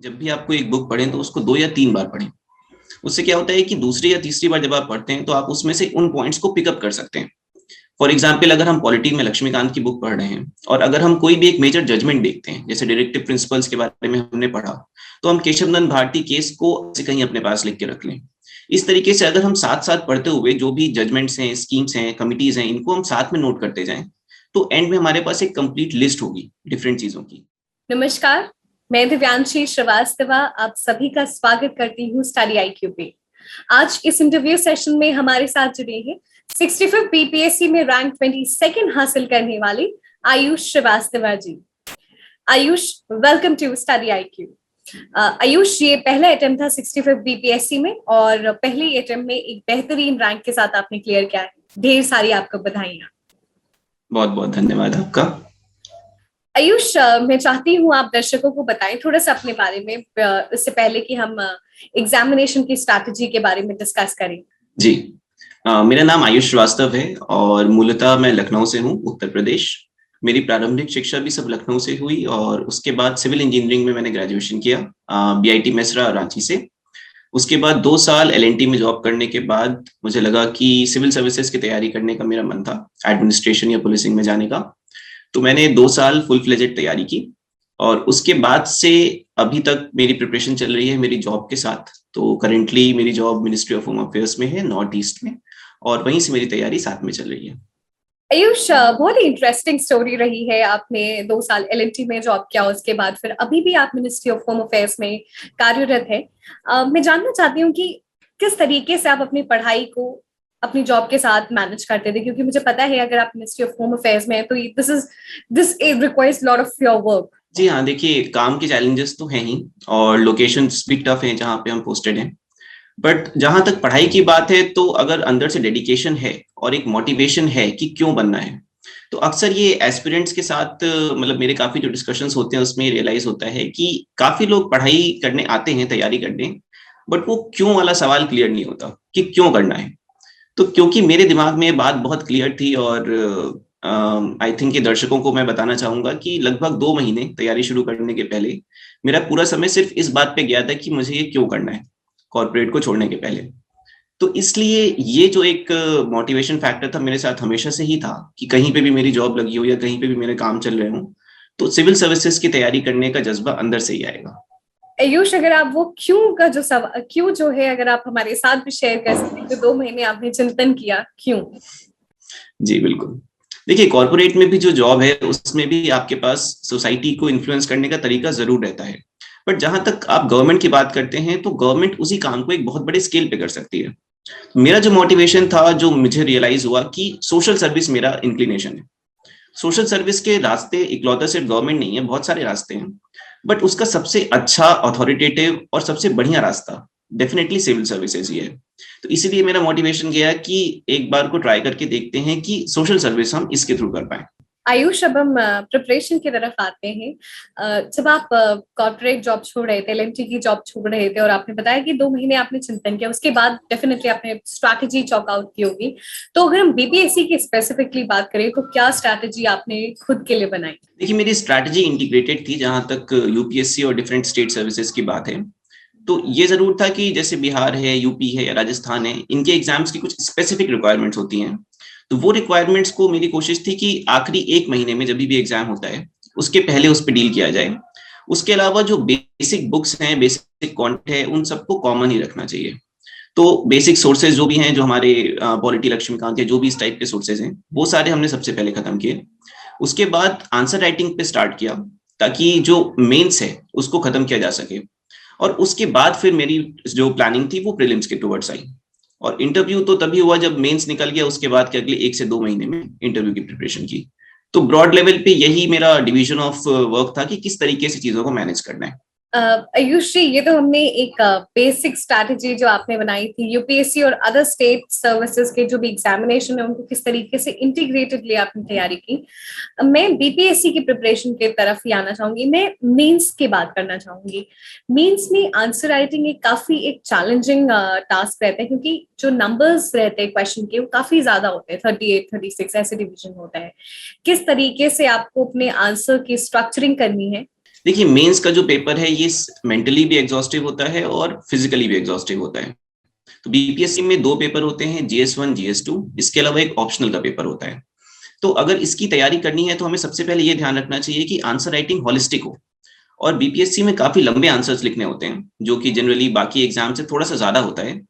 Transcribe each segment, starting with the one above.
जब भी आपको एक बुक पढ़ें तो उसको 2 या 3 बार पढ़ें। उससे क्या होता है कि दूसरी या तीसरी बार जब आप पढ़ते हैं तो आप उसमें से उन पॉइंट्स को पिकअप कर सकते हैं। फॉर एग्जाम्पल, अगर हम पॉलिटी में लक्ष्मीकांत की बुक पढ़ रहे हैं और अगर हम कोई भी एक मेजर जजमेंट देखते हैं, जैसे डायरेक्टिव प्रिंसिपल्स के बारे में हमने पढ़ा, तो हम केशव नंद भारती केस को से कहीं अपने पास लिख के रख लें। इस तरीके से अगर हम साथ साथ पढ़ते हुए जो भी जजमेंट्स हैं, स्कीम्स हैं, कमिटीज हैं, इनको हम साथ में नोट करते जाएं, तो एंड में हमारे पास एक कंप्लीट लिस्ट होगी डिफरेंट चीजों की। नमस्कार, मैं दिव्यांशी श्रीवास्तव आप सभी का स्वागत करती हूँ स्टडी आईक्यू पे। आज इस इंटरव्यू सेशन में हमारे साथ जुड़े हैं 65 बीपीएससी में रैंक 22 हासिल करने वाले Ayush Srivastava ji. Ayush, welcome to study IQ. Ayush, ये पहला अटेम्प्ट था 65 बीपीएससी में और पहले अटेम्प्ट में एक बेहतरीन रैंक के साथ आपने क्लियर किया है। ढेर सारी आपको बधाइयां। बहुत बहुत धन्यवाद आपका। आयुष, मैं चाहती हूँ आप दर्शकों को बताएं थोड़ा सा अपने बारे में, इससे पहले कि हम एग्जामिनेशन की स्ट्रैटेजी के बारे में डिस्कस करें। जी, मेरा नाम आयुष श्रीवास्तव है और मूलतः मैं लखनऊ से हूँ, उत्तर प्रदेश। मेरी प्रारंभिक शिक्षा भी सब लखनऊ से हुई और उसके बाद सिविल इंजीनियरिंग में मैंने ग्रेजुएशन किया बीआईटी मेसरा रांची से। उसके बाद 2 साल एलएनटी में जॉब करने के बाद मुझे लगा कि सिविल सर्विसेज की तैयारी करने का मेरा मन था, एडमिनिस्ट्रेशन या पुलिसिंग में जाने का। तो मैंने 2 साल फुल फ्लेजेड तैयारी की और उसके बाद से अभी तक मेरी प्रिपरेशन चल रही है मेरी जॉब के साथ। तो करेंटली मेरी job ministry of home affairs में है, नॉर्थ ईस्ट में, और वहीं से मेरी तैयारी साथ में चल रही है। आयुष, बहुत ही इंटरेस्टिंग स्टोरी रही है। आपने 2 साल एलएनटी में जॉब किया, उसके बाद फिर अभी भी आप मिनिस्ट्री ऑफ होम अफेयर्स में कार्यरत है। मैं जानना चाहती हूँ कि किस तरीके से आप अपनी पढ़ाई को अपनी जॉब के साथ मैनेज करते थे, क्योंकि मुझे पता है अगर आप मिनिस्ट्री ऑफ होम अफेयर्स में है तो this requires lot of your work. जी हाँ, देखिए, काम के चैलेंजेस तो हैं ही और लोकेशंस भी टफ हैं जहाँ पे हम पोस्टेड हैं। बट जहां तक पढ़ाई की बात है तो अगर अंदर से डेडिकेशन है और एक मोटिवेशन है कि क्यों बनना है, तो अक्सर ये एस्पिरेंट्स के साथ मतलब मेरे काफी जो डिस्कशंस होते हैं उसमें रियलाइज होता है कि काफी लोग पढ़ाई करने आते हैं, तैयारी करने, बट वो क्यों वाला सवाल क्लियर नहीं होता कि क्यों करना है। तो क्योंकि मेरे दिमाग में ये बात बहुत क्लियर थी और आई थिंक ये दर्शकों को मैं बताना चाहूंगा कि लगभग 2 महीने तैयारी शुरू करने के पहले मेरा पूरा समय सिर्फ इस बात पे गया था कि मुझे ये क्यों करना है कॉर्पोरेट को छोड़ने के पहले। तो इसलिए ये जो एक मोटिवेशन फैक्टर था मेरे साथ हमेशा से ही था कि कहीं पे भी मेरी जॉब लगी हो या कहीं पे भी मेरे काम चल रहे हो तो सिविल सर्विसेज की तैयारी करने का जज्बा अंदर से ही आएगा। आयुष, अगर आप वो क्यों का जो सवाल क्यों जो है अगर आप हमारे साथ भी शेयर कर सकते, तो 2 महीने आपने चिंतन किया क्यों? जी बिल्कुल। देखिए, कॉर्पोरेट में भी जो जॉब है उसमें भी आपके पास सोसाइटी को इन्फ्लुएंस करने का तरीका जरूर रहता है, बट जहां तक आप गवर्नमेंट की बात करते हैं तो गवर्नमेंट उसी काम को एक बहुत बड़े स्केल पे कर सकती है। मेरा जो मोटिवेशन था, जो मुझे रियलाइज हुआ कि सोशल सर्विस मेरा इंक्लिनेशन है। सोशल सर्विस के रास्ते इकलौता सिर्फ गवर्नमेंट नहीं है, बहुत सारे रास्ते हैं, बट उसका सबसे अच्छा, अथॉरिटेटिव और सबसे बढ़िया रास्ता डेफिनेटली सिविल सर्विसेज ही है। तो इसीलिए मेरा मोटिवेशन गया कि एक बार को ट्राई करके देखते हैं कि सोशल सर्विस हम इसके थ्रू कर पाए। आयुष, अब हम प्रिपरेशन की तरफ आते हैं। जब आप कॉर्पोरेट जॉब छोड़ रहे थे, एलएनटी की जॉब छोड़ रहे थे और आपने बताया कि 2 महीने आपने चिंतन किया, उसके बाद डेफिनेटली आपने स्ट्रैटेजी चॉक आउट की होगी। तो अगर हम बीपीएससी की स्पेसिफिकली बात करें तो क्या स्ट्रैटेजी आपने खुद के लिए बनाई? देखिए, मेरी स्ट्रैटेजी इंटीग्रेटेड थी जहां तक यूपीएससी और डिफरेंट स्टेट सर्विसेज की बात है। तो ये जरूर था कि जैसे बिहार है, यूपी है या राजस्थान है, इनके एग्जाम्स की कुछ स्पेसिफिक रिक्वायरमेंट्स होती हैं। तो वो रिक्वायरमेंट्स को मेरी कोशिश थी कि आखिरी 1 महीने में जब भी एग्जाम होता है उसके पहले उस पर डील किया जाए। उसके अलावा जो बेसिक बुक्स हैं, बेसिक कंटेंट है, उन सबको कॉमन ही रखना चाहिए। तो बेसिक सोर्सेज जो भी हैं, जो हमारे पॉलिटी लक्ष्मीकांत या जो भी इस टाइप के सोर्सेज हैं, वो सारे हमने सबसे पहले खत्म किए। उसके बाद आंसर राइटिंग पे स्टार्ट किया ताकि जो मेंस है उसको खत्म किया जा सके। और उसके बाद फिर मेरी जो प्लानिंग थी वो प्रीलिम्स के टुवर्ड्स आई। और इंटरव्यू तो तभी हुआ जब मेंस निकल गया, उसके बाद के अगले 1 से 2 महीने में इंटरव्यू की प्रिपरेशन की। तो ब्रॉड लेवल पे यही मेरा डिवीजन ऑफ वर्क था कि किस तरीके से चीजों को मैनेज करना है। आयुष जी, ये तो हमने एक बेसिक स्ट्रैटेजी जो आपने बनाई थी यूपीएससी और अदर स्टेट सर्विसेज के जो भी एग्जामिनेशन है उनको किस तरीके से इंटीग्रेटेडली आपने तैयारी की। मैं बीपीएससी की प्रिपरेशन की तरफ ही आना चाहूंगी। मैं मेंस की बात करना चाहूंगी। मेंस में आंसर राइटिंग एक चैलेंजिंग टास्क रहता है, क्योंकि जो नंबर्स रहते हैं क्वेश्चन के वो काफी ज्यादा होते हैं, 38 36 ऐसे डिवीजन होता है। किस तरीके से आपको अपने आंसर की स्ट्रक्चरिंग करनी है देखिए, मेंस का जो पेपर है ये मेंटली भी एग्जॉस्टिव होता है और फिजिकली भी एग्जॉस्टिव होता है। तो बीपीएससी में 2 पेपर होते हैं, जीएस1, जीएस2, इसके अलावा एक ऑप्शनल का पेपर होता है। तो अगर इसकी तैयारी करनी है तो हमें सबसे पहले ये ध्यान रखना चाहिए कि आंसर राइटिंग होलिस्टिक हो। और बीपीएससी में काफी लंबे आंसर्स लिखने होते हैं, जो कि जनरली बाकी एग्जाम से थोड़ा सा ज्यादा होता है।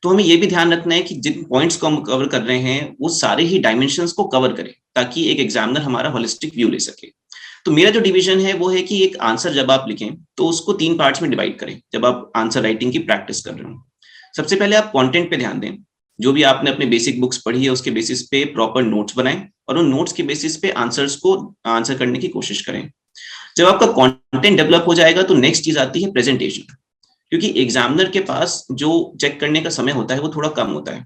तो हमें ये भी ध्यान रखना है कि जिन पॉइंट्स को हम कवर कर रहे हैं वो सारे ही डायमेंशंस को कवर करें, ताकि एक एग्जामिनर हमारा होलिस्टिक व्यू ले सके। तो मेरा जो डिवीजन है वो है कि एक आंसर जब आप लिखें तो उसको 3 पार्ट्स में डिवाइड करें जब आप आंसर राइटिंग की प्रैक्टिस कर रहे हो। सबसे पहले आप कंटेंट पे ध्यान दें। जो भी आपने अपने बेसिक बुक्स पढ़ी है उसके बेसिस पे प्रॉपर नोट्स बनाएं और उन नोट्स के बेसिस पे आंसर्स को आंसर करने की कोशिश करें। जब आपका कंटेंट डेवलप हो जाएगा तो नेक्स्ट चीज आती है प्रेजेंटेशन, क्योंकि एग्जामिनर के पास जो चेक करने का समय होता है वो थोड़ा कम होता है।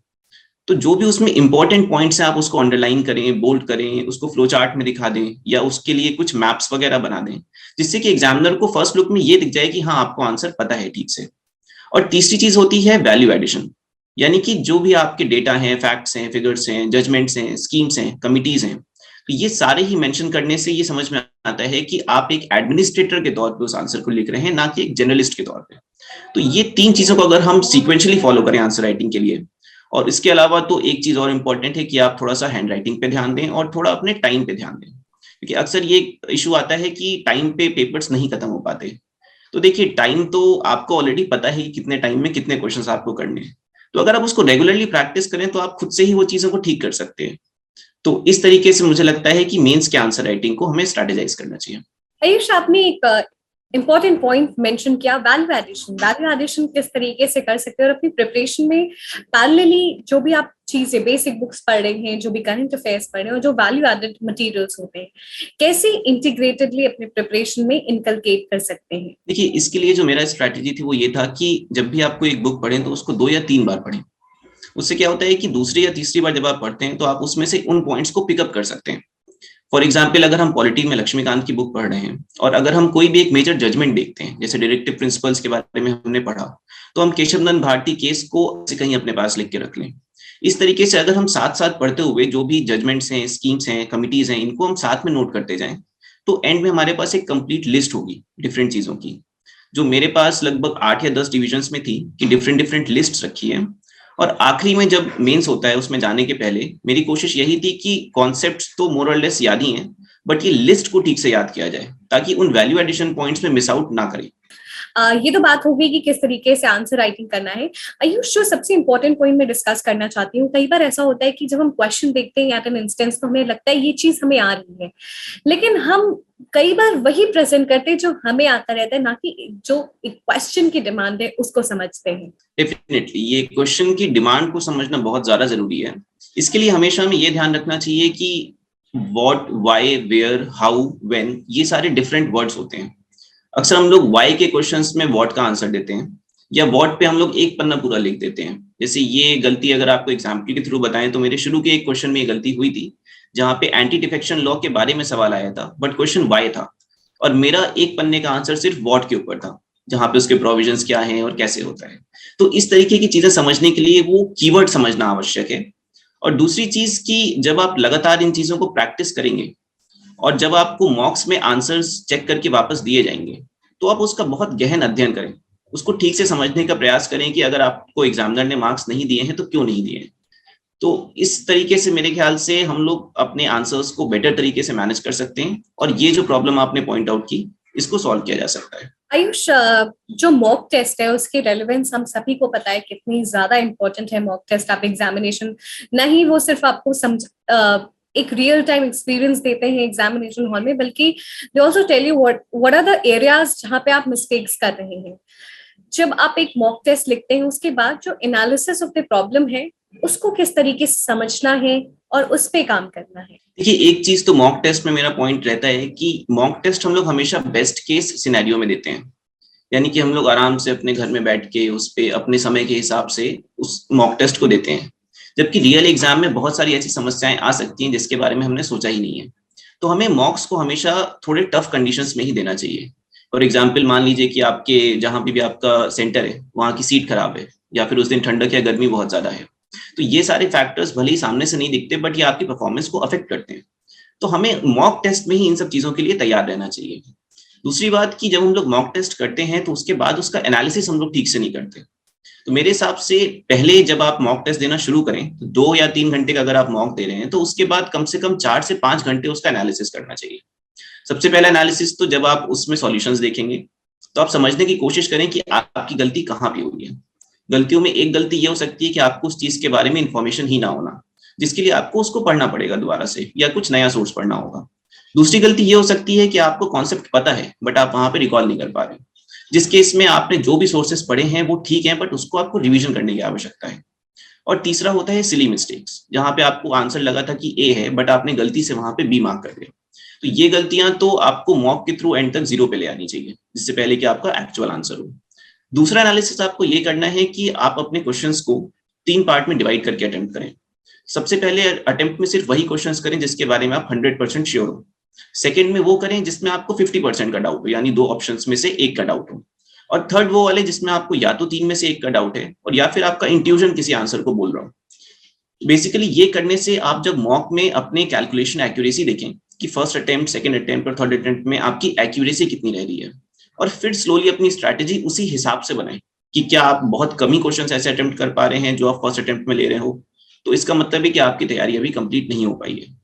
तो जो भी उसमें इंपॉर्टेंट पॉइंट्स हैं आप उसको अंडरलाइन करें, बोल्ड करें, उसको फ्लो चार्ट में दिखा दें या उसके लिए कुछ मैप्स वगैरह बना दें, जिससे कि एग्जामिनर को फर्स्ट लुक में ये दिख जाए कि हाँ आपको आंसर पता है ठीक से। और तीसरी चीज होती है वैल्यू एडिशन, यानी कि जो भी आपके डेटा हैं, फैक्ट्स हैं, फिगर्स हैं, जजमेंट्स हैं, स्कीम्स हैं, कमिटीज हैं, तो ये सारे ही मेंशन करने से ये समझ में आता है कि आप एक एडमिनिस्ट्रेटर के तौर पे उस आंसर को लिख रहे हैं, ना कि एक जर्नलिस्ट के तौर पे। तो ये 3 चीजों को अगर हम सीक्वेंशियली फॉलो करें आंसर राइटिंग के लिए, और इसके अलावा तो एक चीज और इम्पोर्टेंट है कि आप थोड़ा सा हैंड राइटिंग पे ध्यान दें और थोड़ा अपने टाइम पे ध्यान दें, क्योंकि अक्सर ये इशू आता है कि टाइम पे पेपर्स नहीं खत्म हो पाते। तो देखिए, टाइम तो आपको ऑलरेडी पता है कि कितने टाइम में कितने क्वेश्चंस आपको करने हैं। तो अगर आप उसको रेगुलरली प्रैक्टिस करें तो आप खुद से ही वो चीजों को ठीक कर सकते हैं। तो इस तरीके से मुझे लगता है कि मेंस के आंसर राइटिंग को हमें स्ट्रेटेजाइज करना चाहिए। आयुष, आपने एक इम्पॉर्टेंट पॉइंट मेंशन किया, वैल्यू एडिशन। वैल्यू एडिशन किस तरीके से कर सकते हैं और अपनी प्रिपरेशन में पैरेलली जो भी आप चीजें बेसिक बुक्स पढ़ रहे हैं, जो भी करंट अफेयर्स पढ़ रहे हैं और जो वैल्यू एडेड मटेरियल्स होते हैं, कैसे इंटीग्रेटेडली अपने प्रिपरेशन में इनकलकेट कर सकते हैं? देखिए, इसके लिए जो मेरा स्ट्रैटेजी थी वो ये था कि जब भी आपको एक बुक पढ़ें तो उसको 2 या 3 बार पढ़ें। उससे क्या होता है कि दूसरी या तीसरी बार जब आप पढ़ते हैं तो आप उसमें से उन पॉइंट्स को पिकअप कर सकते हैं। फॉर एग्जाम्पल, अगर हम पॉलिटी में लक्ष्मीकांत की बुक पढ़ रहे हैं और अगर हम कोई भी एक मेजर जजमेंट देखते हैं, जैसे डायरेक्टिव प्रिंसिपल्स के बारे में हमने पढ़ा, तो हम केशव नंद भारती केस को से कहीं अपने पास लिख के रख लें। इस तरीके से अगर हम साथ साथ पढ़ते हुए जो भी जजमेंट्स हैं, स्कीम्स हैं, कमिटीज हैं, इनको हम साथ में नोट करते जाएं, तो एंड में हमारे पास एक कंप्लीट लिस्ट होगी डिफरेंट चीजों की। जो मेरे पास लगभग 8 या 10 डिविजन्स में थी कि डिफरेंट डिफरेंट लिस्ट रखी है। और आखिरी में जब मेंस होता है उसमें जाने के पहले मेरी कोशिश यही थी कि कॉन्सेप्ट्स तो मोर और लेस याद ही हैं, बट ये लिस्ट को ठीक से याद किया जाए ताकि उन वैल्यू एडिशन पॉइंट्स में मिस आउट ना करें। ये तो बात होगी कि किस तरीके से आंसर राइटिंग करना है। आयुष, जो सबसे इंपॉर्टेंट पॉइंट मैं डिस्कस करना चाहती हूँ, कई बार ऐसा होता है कि जब हम क्वेश्चन देखते हैं एट एन इंस्टेंस तो हमें लगता है ये चीज हमें आ रही है, लेकिन हम कई बार वही प्रेजेंट करते हैं जो हमें आता रहता है, ना कि जो क्वेश्चन की डिमांड है उसको समझते हैं। डेफिनेटली ये क्वेश्चन की डिमांड को समझना बहुत ज्यादा जरूरी है। इसके लिए हमेशा हमें ये ध्यान रखना चाहिए कि what, why, where, how, when, ये सारे डिफरेंट वर्ड्स होते हैं। अक्सर हम लोग वाई के क्वेश्चंस में व्हाट का आंसर देते हैं, या व्हाट पे हम लोग एक पन्ना पूरा लिख देते हैं। जैसे ये गलती अगर आपको एग्जाम्पल के थ्रू बताएं तो मेरे शुरू के एक क्वेश्चन में ये गलती हुई थी, जहां पे एंटी डिफेक्शन लॉ के बारे में सवाल आया था, बट क्वेश्चन वाई था और मेरा एक पन्ने का आंसर सिर्फ व्हाट के ऊपर था, जहां पे उसके प्रोविजंस क्या हैं और कैसे होता है। तो इस तरीके की चीजें समझने के लिए वो कीवर्ड समझना आवश्यक है। और दूसरी चीज कि जब आप लगातार इन चीजों को प्रैक्टिस करेंगे और जब आपको मॉक्स में आंसर्स चेक करके वापस दिए जाएंगे, तो आप उसका बहुत गहन अध्ययन करें, उसको ठीक से समझने का प्रयास करें कि अगर आपको एग्जामिनर ने मार्क्स नहीं दिए हैं तो क्यों नहीं दिए हैं। तो इस तरीके से मेरे ख्याल से हम लोग अपने आंसर्स को बेटर तरीके से मैनेज कर सकते हैं और ये जो प्रॉब्लम आपने पॉइंट आउट की, इसको सॉल्व किया जा सकता है। आयुष, जो मॉक टेस्ट है उसकी रेलेवेंस हम सभी को पता है कितनी ज्यादा इंपॉर्टेंट है। मॉक टेस्ट आप एग्जामिनेशन नहीं, वो सिर्फ आपको एक रियल टाइम एक्सपीरियंस देते हैं एग्जामिनेशन हॉल में, बल्कि they also tell you what are the areas जहां पे आप मिस्टेक्स कर रहे हैं। जब आप एक मॉक टेस्ट लिखते हैं उसके बाद जो एनालिसिस ऑफ द प्रॉब्लम है उसको किस तरीके से समझना है और उस पे काम करना है। देखिए, एक चीज तो मॉक टेस्ट में मेरा पॉइंट रहता है कि मॉक टेस्ट हम लोग हमेशा बेस्ट केस सिनेरियो में देते हैं, यानी कि हम लोग आराम से अपने घर में बैठ के उस पे अपने समय के हिसाब से उस मॉक टेस्ट को देते हैं, जबकि रियल एग्जाम में बहुत सारी ऐसी समस्याएं आ सकती हैं जिसके बारे में हमने सोचा ही नहीं है। तो हमें मॉक्स को हमेशा थोड़े टफ कंडीशंस में ही देना चाहिए। फॉर एग्जाम्पल, मान लीजिए कि आपके जहां भी आपका सेंटर है वहां की सीट खराब है, या फिर उस दिन ठंडक या गर्मी बहुत ज्यादा है, तो ये सारे फैक्टर्स भले ही सामने से नहीं दिखते बट ये आपकी परफॉर्मेंस को अफेक्ट करते हैं। तो हमें मॉक टेस्ट में ही इन सब चीजों के लिए तैयार रहना चाहिए। दूसरी बात कि जब हम लोग मॉक टेस्ट करते हैं तो उसके बाद उसका एनालिसिस हम लोग ठीक से नहीं करते। तो मेरे हिसाब से पहले जब आप मॉक टेस्ट देना शुरू करें तो 2 या 3 घंटे का अगर आप मॉक दे रहे हैं तो उसके बाद कम से कम 4 से 5 घंटे उसका एनालिसिस करना चाहिए। सबसे पहला एनालिसिस तो जब आप उसमें सॉल्यूशंस देखेंगे तो आप समझने की कोशिश करें कि आपकी गलती कहाँ पे हुई है। गलतियों में एक गलती ये हो सकती है कि आपको उस चीज के बारे में इंफॉर्मेशन ही ना होना, जिसके लिए आपको उसको पढ़ना पड़ेगा दोबारा से या कुछ नया सोर्स पढ़ना होगा। दूसरी गलती ये हो सकती है कि आपको कॉन्सेप्ट पता है बट आप वहां पे रिकॉल नहीं कर पा रहे, जिस केस में आपने जो भी सोर्सेस पढ़े हैं वो ठीक है बट उसको आपको रिवीजन करने की आवश्यकता है। और तीसरा होता है सिली मिस्टेक्स, जहां पे आपको आंसर लगा था कि ए है बट आपने गलती से वहां पे बी मार्क कर दिया। तो ये गलतियां तो आपको मॉक के थ्रू एंड तक 0 पे ले आनी चाहिए, जिससे पहले कि आपका एक्चुअल आंसर हो। दूसरा एनालिसिस आपको ये करना है कि आप अपने क्वेश्चंस को 3 पार्ट में डिवाइड करके अटेम्प्ट करें। सबसे पहले अटेम्प्ट में सिर्फ वही क्वेश्चंस करें जिसके बारे में आप 100% श्योर हो। सेकंड में वो करें जिसमें आपको 50% का डाउट हो, यानी 2 ऑप्शंस में से एक का डाउट हो। और थर्ड वो वाले जिसमें आपको या तो 3 में से एक का डाउट है और या फिर आपका इंट्यूजन किसी आंसर को बोल रहा हो। बेसिकली ये करने से आप जब मॉक में अपने कैलकुलेशन एक्यूरेसी देखें कि फर्स्ट अटेम्प्ट, सेकंड अटेम्प्ट और थर्ड अटेम्प्ट में आपकी एक्यूरेसी कितनी रह रही है, और फिर स्लोली अपनी स्ट्रैटेजी उसी हिसाब से बनाएं कि क्या आप बहुत कम ही क्वेश्चन ऐसे अटेम्प्ट कर पा रहे हैं जो आप फर्स्ट अटेम्प्ट में ले रहे हो, तो इसका मतलब है कि आपकी तैयारी अभी कंप्लीट नहीं हो पाई है।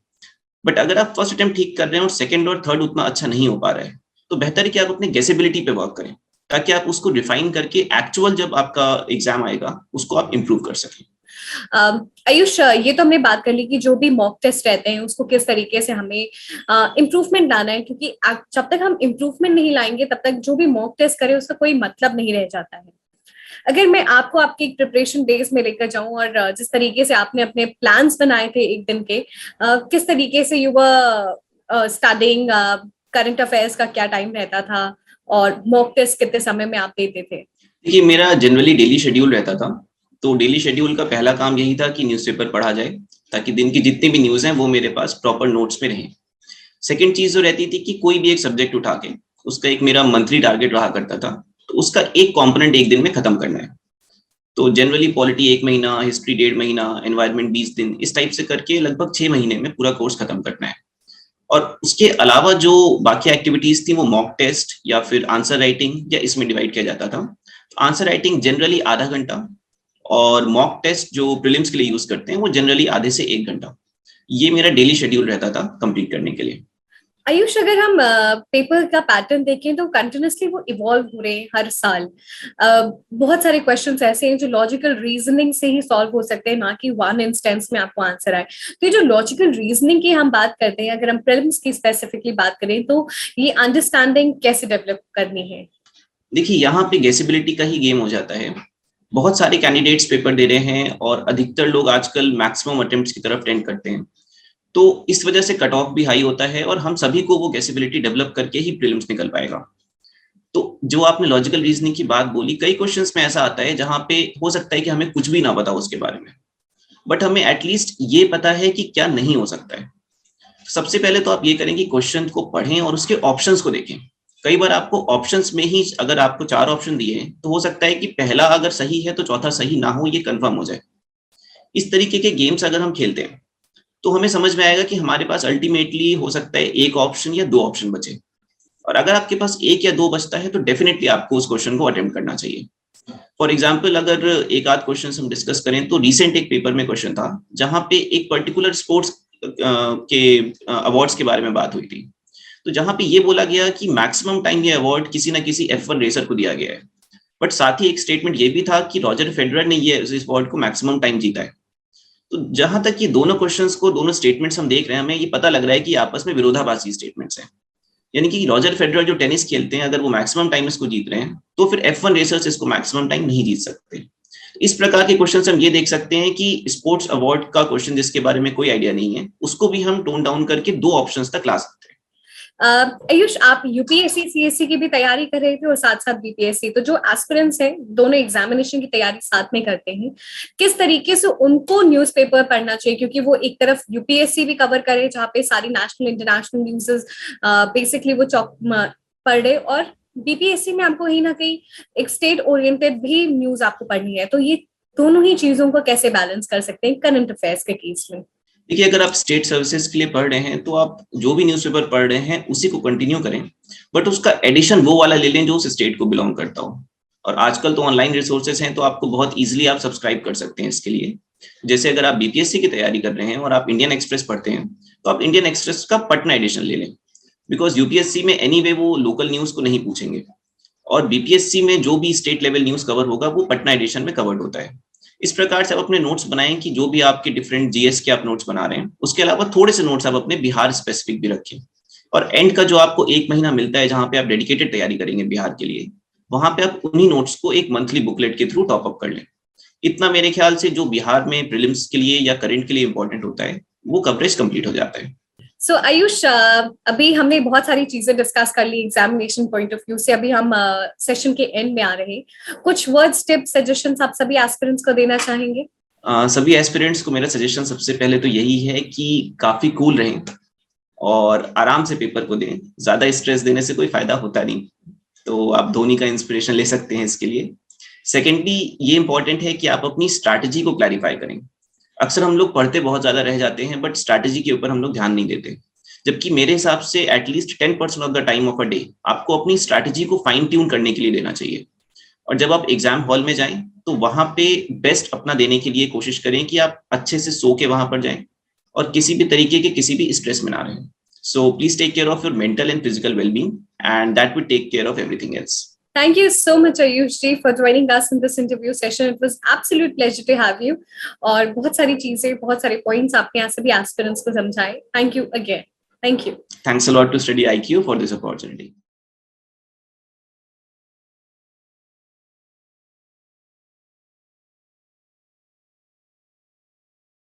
बट अगर आप फर्स्ट अटेम्प्ट ठीक कर रहे हैं और सेकंड और थर्ड उतना अच्छा नहीं हो पा रहा है, तो बेहतर है कि आप अपनी गेसेबिलिटी पे वर्क करें, ताकि आप उसको रिफाइन करके एक्चुअल जब आपका एग्जाम आएगा उसको आप इम्प्रूव कर सकें। आयुष, ये तो हमने बात कर ली कि जो भी मॉक टेस्ट रहते हैं उसको किस तरीके से हमें इम्प्रूवमेंट लाना है, क्योंकि जब तक हम इम्प्रूवमेंट नहीं लाएंगे तब तक जो भी मॉक टेस्ट करे उसका कोई मतलब नहीं रह जाता है। अगर मैं आपको आपके प्रिपरेशन डेज में लेकर जाऊं और जिस तरीके से आपने अपने प्लान्स बनाए थे एक दिन के, किस तरीके से you were studying, current affairs का क्या टाइम रहता था और मॉक टेस्ट कितने समय में आप देते थे? देखिए, मेरा जनरली डेली शेड्यूल रहता था। तो डेली शेड्यूल का पहला काम यही था कि न्यूज़पेपर पढ़ा जाए, ताकि दिन की जितनी भी न्यूज़ हैं वो मेरे पास प्रॉपर नोट्स में रहें। सेकंड चीज जो रहती थी कि कोई भी एक सब्जेक्ट उठा के उसका एक मेरा मंथली टारगेट रहा करता था, तो उसका एक कंपोनेंट एक दिन में खत्म करना है। तो जनरली पॉलिटी 1 महीना, हिस्ट्री 1.5 महीना, एनवायरमेंट 20 दिन, इस टाइप से करके लगभग 6 महीने में पूरा कोर्स खत्म करना है। और उसके अलावा जो बाकी एक्टिविटीज थी वो मॉक टेस्ट या फिर आंसर राइटिंग या इसमें डिवाइड किया जाता था। तो आंसर राइटिंग जनरली आधा घंटा, और मॉक टेस्ट जो प्रीलिम्स के लिए यूज करते हैं वो जनरली आधे से 1 घंटा। ये मेरा डेली शेड्यूल रहता था कंप्लीट करने के लिए। आयुष, अगर हम पेपर का पैटर्न देखें तो कंटिन्यूसली वो इवॉल्व हो रहे हैं हर साल। बहुत सारे क्वेश्चंस ऐसे हैं जो लॉजिकल रीजनिंग से ही सॉल्व हो सकते हैं, ना कि वन इंस्टेंस में आपको आंसर आए। तो ये जो लॉजिकल रीजनिंग की हम बात करते हैं, अगर हम प्रीलिम्स की स्पेसिफिकली बात करें, तो ये अंडरस्टैंडिंग कैसे डेवलप करनी है? देखिए, यहाँ पे गेसिबिलिटी का ही गेम हो जाता है। बहुत सारे कैंडिडेट्स पेपर दे रहे हैं और अधिकतर लोग आजकल मैक्सिमम अटेम्प्ट्स की तरफ टेंड करते हैं, तो इस वजह से कट ऑफ भी हाई होता है और हम सभी को वो गेसिबिलिटी डेवलप करके ही प्रीलिम्स निकल पाएगा। तो जो आपने लॉजिकल रीजनिंग की बात बोली, कई क्वेश्चंस में ऐसा आता है जहां पे हो सकता है कि हमें कुछ भी ना पता उसके बारे में, बट हमें एटलीस्ट ये पता है कि क्या नहीं हो सकता है। सबसे पहले तो आप ये करें कि क्वेश्चन को पढ़ें और उसके ऑप्शंस को देखें। कई बार आपको ऑप्शंस में ही, अगर आपको 4 ऑप्शन दिए हैं तो हो सकता है कि पहला अगर सही है तो चौथा सही ना हो, ये कंफर्म हो जाए। इस तरीके के गेम्स अगर हम खेलते हैं तो हमें समझ में आएगा कि हमारे पास अल्टीमेटली हो सकता है एक ऑप्शन या 2 ऑप्शन बचे, और अगर आपके पास 1 या 2 बचता है तो डेफिनेटली आपको उस क्वेश्चन को अटेम्प्ट करना चाहिए। फॉर एग्जाम्पल, अगर एक आध क्वेश्चन हम डिस्कस करें तो रिसेंट एक पेपर में क्वेश्चन था जहां पे एक पर्टिकुलर स्पोर्ट्स के अवार्ड्स के बारे में बात हुई थी। तो जहां पे ये बोला गया कि मैक्सिमम टाइम ये अवार्ड किसी ना किसी F1 रेसर को दिया गया है, बट साथ ही एक स्टेटमेंट ये भी था कि रॉजर फेडरर ने ये इस अवार्ड को मैक्सिमम टाइम जीता है। तो जहां तक ये दोनों क्वेश्चंस को, दोनों स्टेटमेंट्स हम देख रहे हैं, हमें ये पता लग रहा है कि आपस में विरोधाभासी स्टेटमेंट्स हैं। यानी कि रॉजर फेडरर जो टेनिस खेलते हैं, अगर वो मैक्सिमम टाइम इसको जीत रहे हैं तो फिर F1 रेसर्स इसको मैक्सिमम टाइम नहीं जीत सकते। इस प्रकार के क्वेश्चन हम ये देख सकते हैं कि स्पोर्ट्स अवार्ड का क्वेश्चन जिसके बारे में कोई आइडिया नहीं है उसको भी हम टोन डाउन करके 2 ऑप्शंस तक ला सकते हैं। आयुष, आप यूपीएससी सीएससी की भी तैयारी कर रहे थे और साथ साथ बीपीएससी, तो जो एस्पिरेंट्स हैं दोनों एग्जामिनेशन की तैयारी साथ में करते हैं, किस तरीके से उनको न्यूज़पेपर पढ़ना चाहिए? क्योंकि वो एक तरफ यूपीएससी भी कवर करे जहाँ पे सारी नेशनल इंटरनेशनल न्यूज़ बेसिकली वो चौक पढ़ रहे, और बीपीएससी में आपको कहीं ना कहीं एक स्टेट ओरिएंटेड भी न्यूज आपको पढ़नी है। तो ये दोनों ही चीजों को कैसे बैलेंस कर सकते हैं करंट अफेयर्स के केस में? देखिए, अगर आप स्टेट सर्विसेज के लिए पढ़ रहे हैं तो आप जो भी न्यूज़पेपर पढ़ रहे हैं उसी को कंटिन्यू करें, बट उसका एडिशन वो वाला ले लें जो उस स्टेट को बिलोंग करता हो। और आजकल तो ऑनलाइन रिसोर्सेज हैं, तो आपको बहुत ईजिली आप सब्सक्राइब कर सकते हैं इसके लिए। जैसे अगर आप बीपीएससी की तैयारी कर रहे हैं और आप इंडियन एक्सप्रेस पढ़ते हैं, तो आप इंडियन एक्सप्रेस का पटना एडिशन ले लें, बिकॉज यूपीएससी में एनीवे वो लोकल न्यूज़ को नहीं पूछेंगे, और बीपीएससी में जो भी स्टेट लेवल न्यूज कवर होगा वो पटना एडिशन में कवर्ड होता है। इस प्रकार से आप अपने नोट्स बनाएं कि जो भी आपके डिफरेंट जीएस के आप नोट्स बना रहे हैं, उसके अलावा थोड़े से नोट्स आप अपने बिहार स्पेसिफिक भी रखें। और एंड का जो आपको 1 महीना मिलता है जहां पे आप डेडिकेटेड तैयारी करेंगे बिहार के लिए, वहां पे आप उन्हीं नोट्स को एक मंथली बुकलेट के थ्रू टॉप अप कर लें। इतना मेरे ख्याल से जो बिहार में प्रीलिम्स के लिए या करंट के लिए इंपॉर्टेंट होता है, वो कवरेज कंप्लीट हो जाता है। सो आयुष, अभी हमने बहुत सारी चीजें डिस्कस कर ली एग्जामिनेशन पॉइंट ऑफ व्यू से। अभी हम सेशन के एंड में आ रहे हैं। कुछ वर्ड्स, टिप्स, सजेशंस आप सभी एस्पिरेंट्स को देना चाहेंगे? सभी एस्पिरेंट्स को मेरा सजेशन सबसे पहले तो यही है कि काफी कूल रहें और आराम से पेपर को दें। ज्यादा स्ट्रेस देने से कोई फायदा होता नहीं, तो आप धोनी का इंस्पिरेशन ले सकते हैं इसके लिए। सेकेंडली, ये इंपॉर्टेंट है कि आप अपनी स्ट्रैटेजी को क्लैरिफाई करें। अक्सर हम लोग पढ़ते बहुत ज्यादा रह जाते हैं, बट स्ट्रैटेजी के ऊपर हम लोग ध्यान नहीं देते। जबकि मेरे हिसाब से at least 10% of the time of a day आपको अपनी स्ट्रैटेजी को फाइन ट्यून करने के लिए देना चाहिए। और जब आप एग्जाम हॉल में जाएं तो वहां पे बेस्ट अपना देने के लिए कोशिश करें कि आप अच्छे से सो के वहां पर जाएं और किसी भी तरीके के किसी भी स्ट्रेस में ना रहें। So please take care of your mental and physical wellbeing, and that will take care of everything else. Thank you so much, Ayush ji, for joining us in this interview session. It was absolute pleasure to have you. और बहुत सारी चीजें, बहुत सारे points आपने यहाँ सभी aspirants को समझाए. Thank you again. Thank you. Thanks a lot to Study IQ for this opportunity.